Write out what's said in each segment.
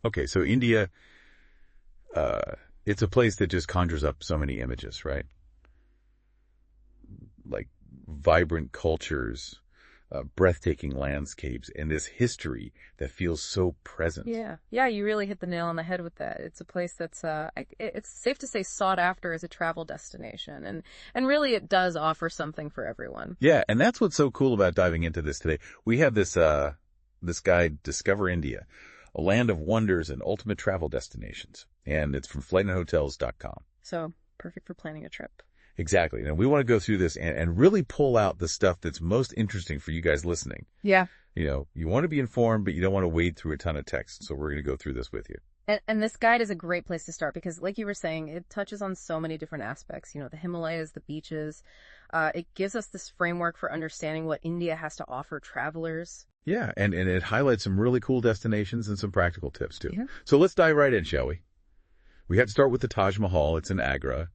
Okay, so India, it's a place that just conjures up so many images, right? Like vibrant cultures, breathtaking landscapes, and this history that feels so present. Yeah. Yeah, you really hit the nail on the head with that. It's a place that's it's safe to say sought after as a travel destination, and really it does offer something for everyone. Yeah, and that's what's so cool about diving into this today. We have this guide, Discover India, a land of wonders and ultimate travel destinations, and it's from FlightNHotels.com. So, perfect for planning a trip. Exactly. And we want to go through this and really pull out the stuff that's most interesting for you guys listening. Yeah. You know, you want to be informed, but you don't want to wade through a ton of text. So we're going to go through this with you. And this guide is a great place to start because, like you were saying, it touches on so many different aspects. You know, the Himalayas, the beaches. It gives us this framework for understanding what India has to offer travelers. Yeah, and it highlights some really cool destinations and some practical tips, too. Yeah. So let's dive right in, shall we? We have to start with the Taj Mahal. It's in Agra.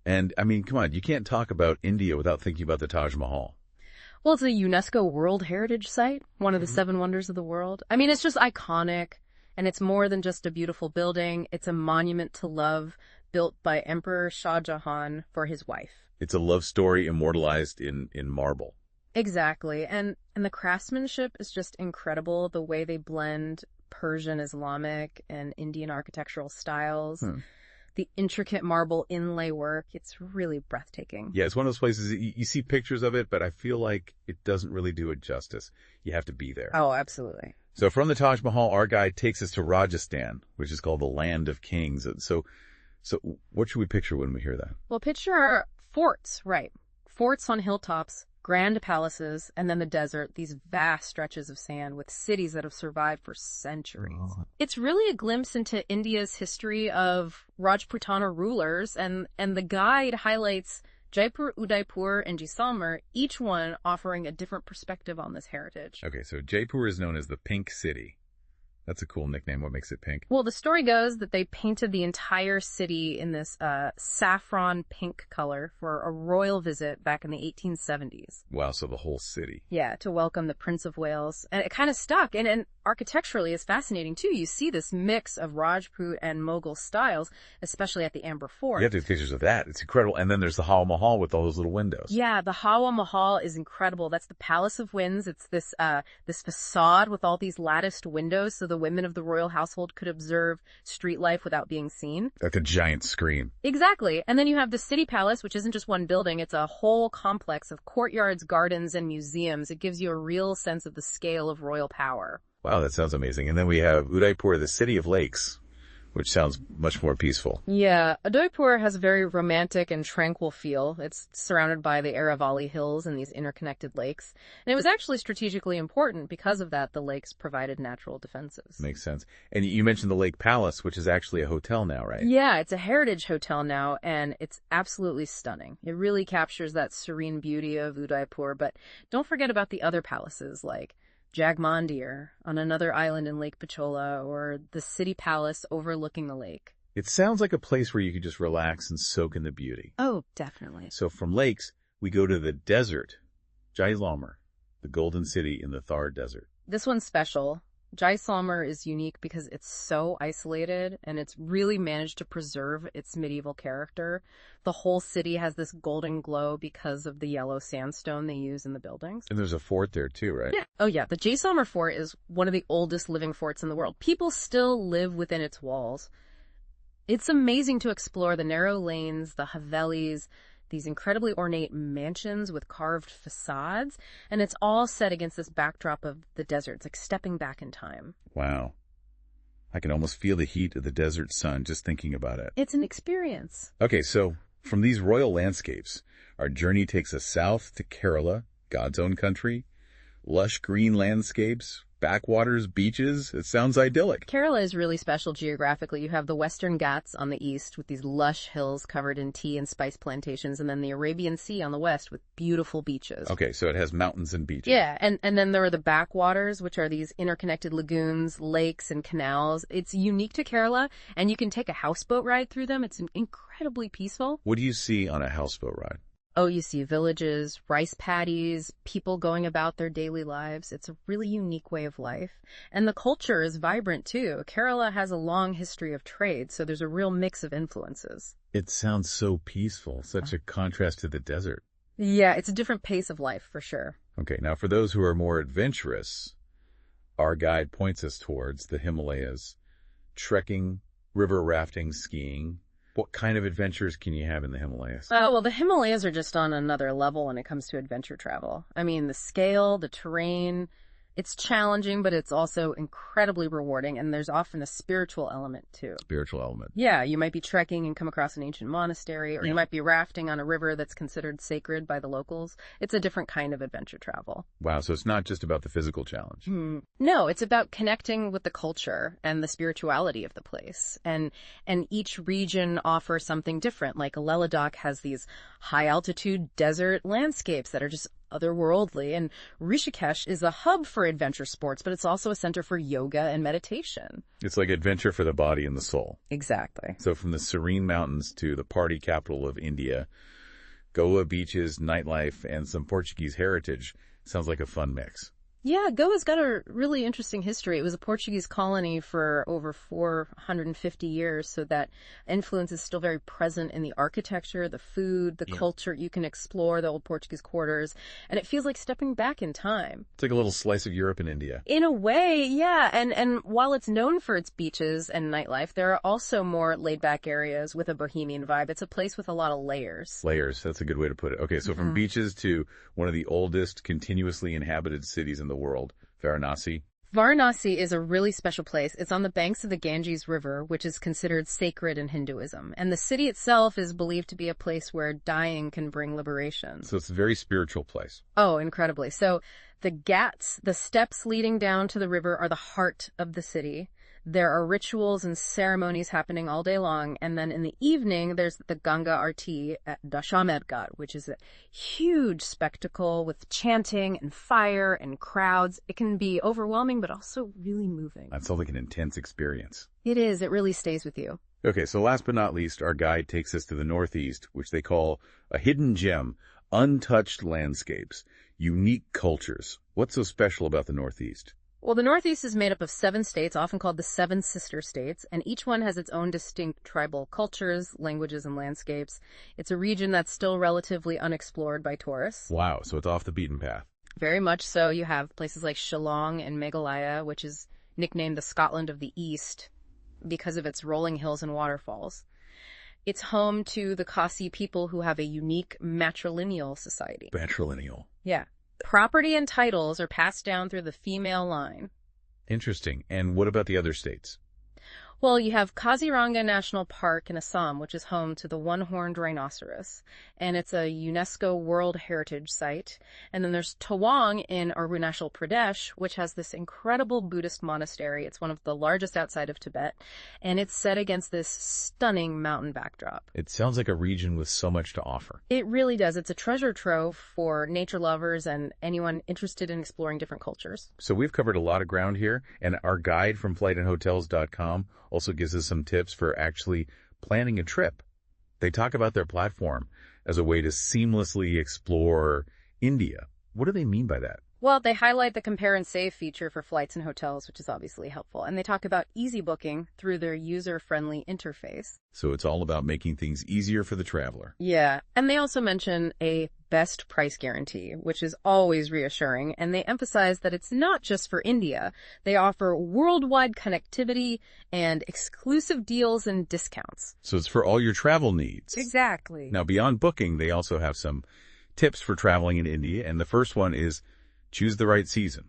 And, I mean, come on, you can't talk about India without thinking about the Taj Mahal. Well, it's a UNESCO World Heritage Site, one of the seven wonders of the world. I mean, it's just iconic, and it's more than just a beautiful building. It's a monument to love built by Emperor Shah Jahan for his wife. It's a love story immortalized in marble. Exactly, and the craftsmanship is just incredible, the way they blend Persian, Islamic, and Indian architectural styles. The intricate marble inlay work, it's really breathtaking. Yeah, it's one of those places, you see pictures of it, but I feel like it doesn't really do it justice. You have to be there. Oh, absolutely. So from the Taj Mahal, our guide takes us to Rajasthan, which is called the Land of Kings. So what should we picture when we hear that? Well, picture forts, right. Forts on hilltops, grand palaces, and then the desert, these vast stretches of sand with cities that have survived for centuries. Oh. It's really a glimpse into India's history of Rajputana rulers, and the guide highlights Jaipur, Udaipur, and Jaisalmer, each one offering a different perspective on this heritage. Okay, so Jaipur is known as the Pink City. That's a cool nickname. What makes it pink? Well, the story goes that they painted the entire city in this saffron pink color for a royal visit back in the 1870s. Wow, so the whole city. Yeah, to welcome the Prince of Wales. And it kind of stuck. And architecturally it's fascinating, too. You see this mix of Rajput and Mughal styles, especially at the Amber Fort. You have to take pictures of that. It's incredible. And then there's the Hawa Mahal with all those little windows. Yeah, the Hawa Mahal is incredible. That's the Palace of Winds. It's this facade with all these latticed windows so the women of the royal household could observe street life without being seen. Like a giant screen. Exactly. And then you have the City Palace, which isn't just one building. It's a whole complex of courtyards, gardens, and museums. It gives you a real sense of the scale of royal power. Wow, that sounds amazing. And then we have Udaipur, the city of lakes, which sounds much more peaceful. Yeah, Udaipur has a very romantic and tranquil feel. It's surrounded by the Aravalli Hills and these interconnected lakes. And it was actually strategically important because of that. The lakes provided natural defenses. Makes sense. And you mentioned the Lake Palace, which is actually a hotel now, right? Yeah, it's a heritage hotel now, and it's absolutely stunning. It really captures that serene beauty of Udaipur, but don't forget about the other palaces like Jagmandir on another island in Lake Pichola, or the City Palace overlooking the lake. It sounds like a place where you could just relax and soak in the beauty. Oh, definitely. So from lakes, we go to the desert, Jaisalmer, the golden city in the Thar Desert. This one's special. Jaisalmer is unique because it's so isolated and it's really managed to preserve its medieval character. The whole city has this golden glow because of the yellow sandstone they use in the buildings. And there's a fort there too, right? Yeah. Oh yeah, the Jaisalmer fort is one of the oldest living forts in the world. People still live within its walls. It's amazing to explore the narrow lanes, the havelis, these incredibly ornate mansions with carved facades, and it's all set against this backdrop of the desert. It's like stepping back in time. Wow. I can almost feel the heat of the desert sun just thinking about it. It's an experience. Okay, so from these royal landscapes, our journey takes us south to Kerala, God's own country, lush green landscapes, backwaters, beaches. It sounds idyllic. Kerala is really special geographically. You have the Western Ghats on the east with these lush hills covered in tea and spice plantations, and then the Arabian Sea on the west with beautiful beaches. Okay, so it has mountains and beaches. Yeah, and then there are the backwaters, which are these interconnected lagoons, lakes, and canals. It's unique to Kerala, and you can take a houseboat ride through them. It's incredibly peaceful. What do you see on a houseboat ride? Oh, you see villages, rice paddies, people going about their daily lives. It's a really unique way of life. And the culture is vibrant too. Kerala has a long history of trade, so there's a real mix of influences. It sounds so peaceful, such a contrast to the desert. Yeah, it's a different pace of life for sure. Okay, now for those who are more adventurous, our guide points us towards the Himalayas, trekking, river rafting, skiing. What kind of adventures can you have in the Himalayas? Oh, well, the Himalayas are just on another level when it comes to adventure travel. I mean, the scale, the terrain, it's challenging, but it's also incredibly rewarding, and there's often a spiritual element too. Spiritual element. Yeah, you might be trekking and come across an ancient monastery, or you might be rafting on a river that's considered sacred by the locals. It's a different kind of adventure travel. Wow, so it's not just about the physical challenge. No, it's about connecting with the culture and the spirituality of the place. And each region offers something different. Like Leh has these high altitude desert landscapes that are just otherworldly, and Rishikesh is a hub for adventure sports, but it's also a center for yoga and meditation. It's like adventure for the body and the soul. Exactly. So from the serene mountains to the party capital of India, Goa beaches, nightlife, and some Portuguese heritage. Sounds like a fun mix. Yeah, Goa's got a really interesting history. It was a Portuguese colony for over 450 years, so that influence is still very present in the architecture, the food, the culture. You can explore the old Portuguese quarters, and it feels like stepping back in time. It's like a little slice of Europe and India. In a way, yeah. And while it's known for its beaches and nightlife, there are also more laid-back areas with a bohemian vibe. It's a place with a lot of layers. Layers, that's a good way to put it. Okay, so from beaches to one of the oldest continuously inhabited cities in the world, Varanasi. Varanasi is a really special place. It's on the banks of the Ganges River, which is considered sacred in Hinduism. And the city itself is believed to be a place where dying can bring liberation. So it's a very spiritual place. Oh, incredibly. So the ghats, the steps leading down to the river, are the heart of the city. There are rituals and ceremonies happening all day long. And then in the evening, there's the Ganga Aarti at Dashamed Ghat, which is a huge spectacle with chanting and fire and crowds. It can be overwhelming, but also really moving. That sounds like an intense experience. It is. It really stays with you. Okay, so last but not least, our guide takes us to the Northeast, which they call a hidden gem, untouched landscapes, unique cultures. What's so special about the Northeast? Well, the Northeast is made up of 7 states, often called the 7 sister states, and each one has its own distinct tribal cultures, languages, and landscapes. It's a region that's still relatively unexplored by tourists. Wow, so it's off the beaten path. Very much so. You have places like Shillong and Meghalaya, which is nicknamed the Scotland of the East because of its rolling hills and waterfalls. It's home to the Khasi people, who have a unique matrilineal society. Matrilineal. Yeah. Property and titles are passed down through the female line. Interesting. And what about the other states? Well, you have Kaziranga National Park in Assam, which is home to the one-horned rhinoceros, and it's a UNESCO World Heritage Site. And then there's Tawang in Arunachal Pradesh, which has this incredible Buddhist monastery. It's one of the largest outside of Tibet, and it's set against this stunning mountain backdrop. It sounds like a region with so much to offer. It really does. It's a treasure trove for nature lovers and anyone interested in exploring different cultures. So we've covered a lot of ground here, and our guide from FlightNHotels.com also gives us some tips for actually planning a trip. They talk about their platform as a way to seamlessly explore India. What do they mean by that? Well, they highlight the compare and save feature for flights and hotels, which is obviously helpful. And they talk about easy booking through their user-friendly interface. So it's all about making things easier for the traveler. Yeah. And they also mention a best price guarantee, which is always reassuring. And they emphasize that it's not just for India. They offer worldwide connectivity and exclusive deals and discounts. So it's for all your travel needs. Exactly. Now, beyond booking, they also have some tips for traveling in India. And the first one is choose the right season.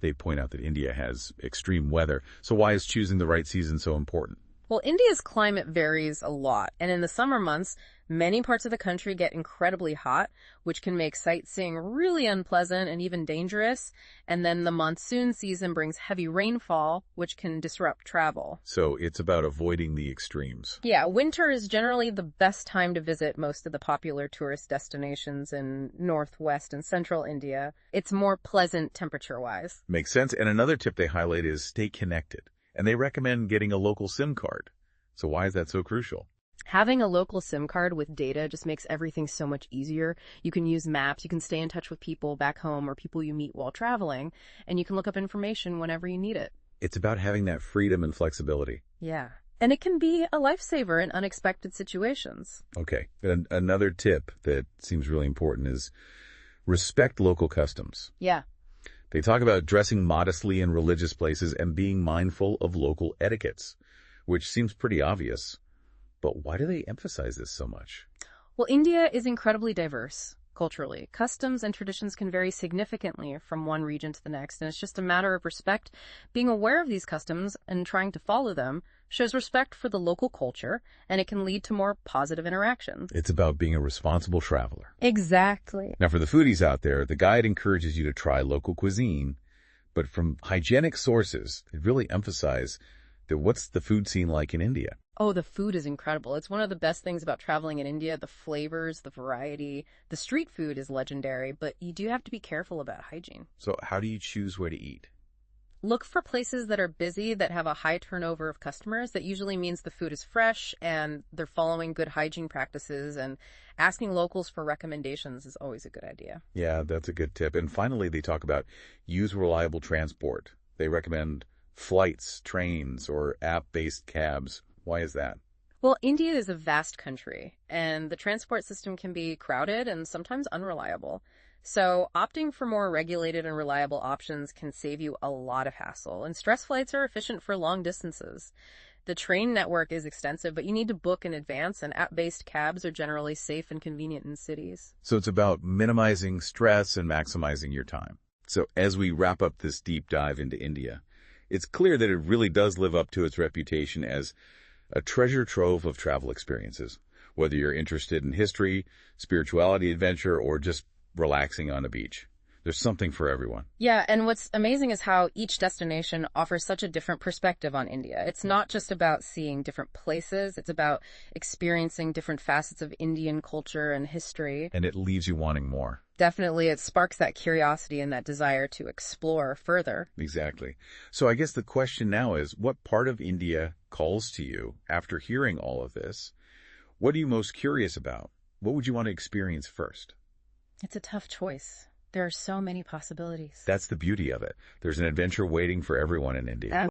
They point out that India has extreme weather. So why is choosing the right season so important? Well, India's climate varies a lot, and in the summer months, many parts of the country get incredibly hot, which can make sightseeing really unpleasant and even dangerous. And then the monsoon season brings heavy rainfall, which can disrupt travel. So it's about avoiding the extremes. Yeah, winter is generally the best time to visit most of the popular tourist destinations in northwest and central India. It's more pleasant temperature-wise. Makes sense. And another tip they highlight is stay connected. And they recommend getting a local SIM card. So why is that so crucial? Having a local SIM card with data just makes everything so much easier. You can use maps, you can stay in touch with people back home or people you meet while traveling, and you can look up information whenever you need it. It's about having that freedom and flexibility. Yeah. And it can be a lifesaver in unexpected situations. Okay. And another tip that seems really important is respect local customs. Yeah. They talk about dressing modestly in religious places and being mindful of local etiquettes, which seems pretty obvious. But why do they emphasize this so much? Well, India is incredibly diverse culturally. Customs and traditions can vary significantly from one region to the next, and it's just a matter of respect. Being aware of these customs and trying to follow them shows respect for the local culture, and it can lead to more positive interactions. It's about being a responsible traveler. Exactly. Now, for the foodies out there, the guide encourages you to try local cuisine, but from hygienic sources, they really emphasize that what's the food scene like in India? Oh, the food is incredible. It's one of the best things about traveling in India, the flavors, the variety. The street food is legendary, but you do have to be careful about hygiene. So how do you choose where to eat? Look for places that are busy, that have a high turnover of customers. That usually means the food is fresh and they're following good hygiene practices, and asking locals for recommendations is always a good idea. Yeah, that's a good tip. And finally, they talk about use reliable transport. They recommend flights, trains, or app-based cabs. Why is that? Well, India is a vast country, and the transport system can be crowded and sometimes unreliable. So opting for more regulated and reliable options can save you a lot of hassle, and stress flights are efficient for long distances. The train network is extensive, but you need to book in advance, and app-based cabs are generally safe and convenient in cities. So it's about minimizing stress and maximizing your time. So as we wrap up this deep dive into India, it's clear that it really does live up to its reputation as a treasure trove of travel experiences. Whether you're interested in history, spirituality, adventure, or just relaxing on a beach, there's something for everyone. Yeah, and what's amazing is how each destination offers such a different perspective on India. It's not just about seeing different places, it's about experiencing different facets of Indian culture and history. And it leaves you wanting more. Definitely, it sparks that curiosity and that desire to explore further. Exactly. So I guess the question now is, what part of India calls to you after hearing all of this? What are you most curious about? What would you want to experience first? It's a tough choice. There are so many possibilities. That's the beauty of it. There's an adventure waiting for everyone in India.